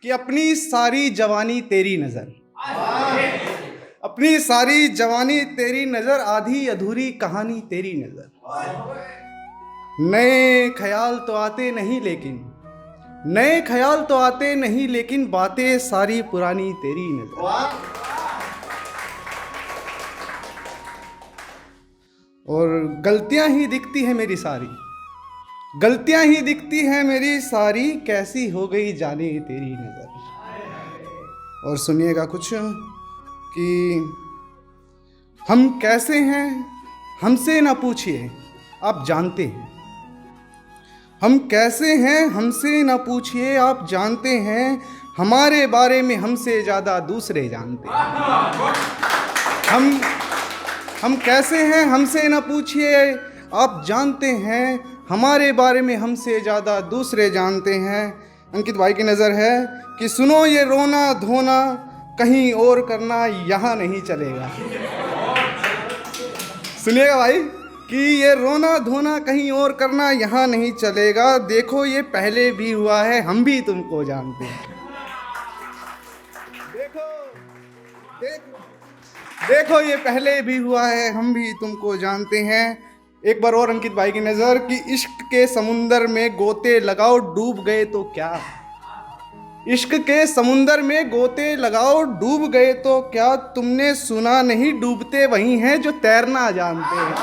कि अपनी सारी जवानी तेरी नजर, अपनी सारी जवानी तेरी नजर, आधी अधूरी कहानी तेरी नजर। नए ख्याल तो आते नहीं लेकिन, नए ख्याल तो आते नहीं लेकिन, बातें सारी पुरानी तेरी नजर। और गलतियां ही दिखती है मेरी सारी, गलतियां ही दिखती है मेरी सारी, कैसी हो गई जाने तेरी नजर। और सुनिएगा कुछ कि हम कैसे हैं हमसे ना पूछिए आप जानते हैं, हम कैसे हैं हमसे ना पूछिए आप जानते हैं, हमारे बारे में हमसे ज़्यादा दूसरे जानते हैं। हम कैसे हैं हमसे ना पूछिए आप जानते हैं, हमारे बारे में हमसे ज़्यादा दूसरे जानते हैं। अंकित भाई की नज़र है कि सुनो ये रोना धोना कहीं और करना यहाँ नहीं चलेगा। सुनिएगा भाई कि ये रोना धोना कहीं और करना यहाँ नहीं चलेगा, देखो ये पहले भी हुआ है हम भी तुमको जानते हैं। देखो ये पहले भी हुआ है हम भी तुमको जानते हैं। एक बार और अंकित भाई की नजर कि इश्क के समुंदर में गोते लगाओ डूब गए तो क्या, इश्क के समुंदर में गोते लगाओ डूब गए तो क्या, तुमने सुना नहीं डूबते वही हैं जो तैरना जानते हैं,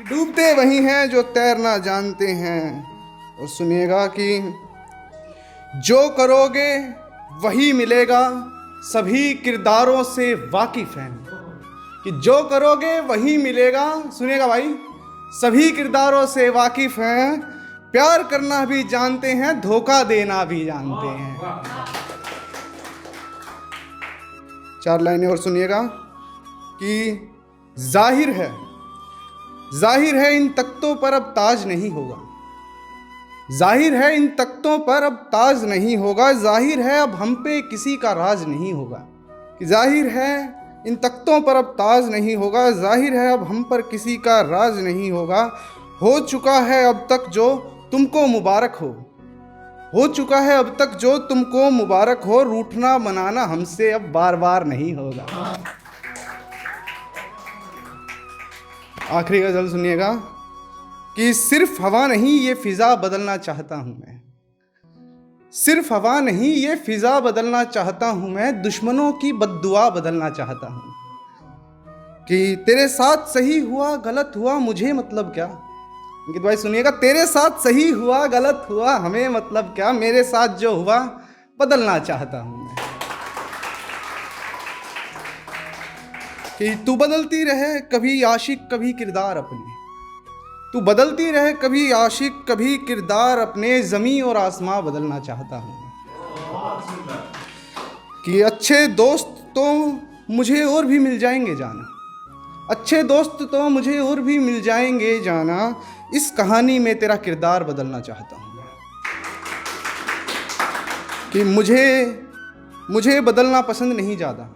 डूबते वही हैं जो तैरना जानते हैं। और सुनिएगा कि जो करोगे वही मिलेगा, सभी किरदारों से वाकिफ हैं, कि जो करोगे वही मिलेगा। सुनिएगा भाई, सभी किरदारों से वाकिफ हैं, प्यार करना भी जानते हैं धोखा देना भी जानते हैं। 4 लाइनें और सुनिएगा कि जाहिर है इन तख्तों पर अब ताज नहीं होगा, जाहिर है इन तख्तों पर अब ताज नहीं होगा, जाहिर है अब हम पे किसी का राज नहीं होगा, कि जाहिर है इन तख्तों पर अब ताज नहीं होगा, जाहिर है अब हम पर किसी का राज नहीं होगा। हो चुका है अब तक जो तुमको मुबारक हो चुका है अब तक जो तुमको मुबारक हो, रूठना मनाना हमसे अब बार बार नहीं होगा। आखिरी गजल सुनिएगा कि सिर्फ हवा नहीं ये फिजा बदलना चाहता हूं मैं, सिर्फ हवा नहीं ये फिजा बदलना चाहता हूं मैं, दुश्मनों की बद्दुआ बदलना चाहता हूं, कि तेरे साथ सही हुआ गलत हुआ मुझे मतलब क्या। अंकित भाई सुनिएगा, तेरे साथ सही हुआ गलत हुआ हमें मतलब क्या, मेरे साथ जो हुआ बदलना चाहता हूं मैं, कि तू बदलती रहे कभी आशिक कभी किरदार अपने, तू बदलती रहे कभी आशिक कभी किरदार अपने, ज़मीं और आसमां बदलना चाहता हूँ, कि अच्छे दोस्त तो मुझे और भी मिल जाएंगे जाना, अच्छे दोस्त तो मुझे और भी मिल जाएंगे जाना, इस कहानी में तेरा किरदार बदलना चाहता हूँ, कि मुझे बदलना पसंद नहीं ज़्यादा,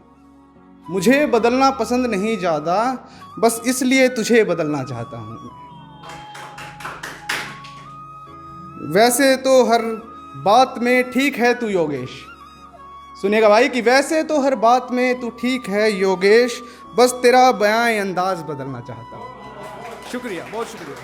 मुझे बदलना पसंद नहीं ज़्यादा, बस इसलिए तुझे बदलना चाहता हूँ। वैसे तो हर बात में ठीक है तू योगेश, सुनिएगा भाई कि वैसे तो हर बात में तू ठीक है योगेश, बस तेरा बयां अंदाज बदलना चाहता हूँ। शुक्रिया, बहुत शुक्रिया।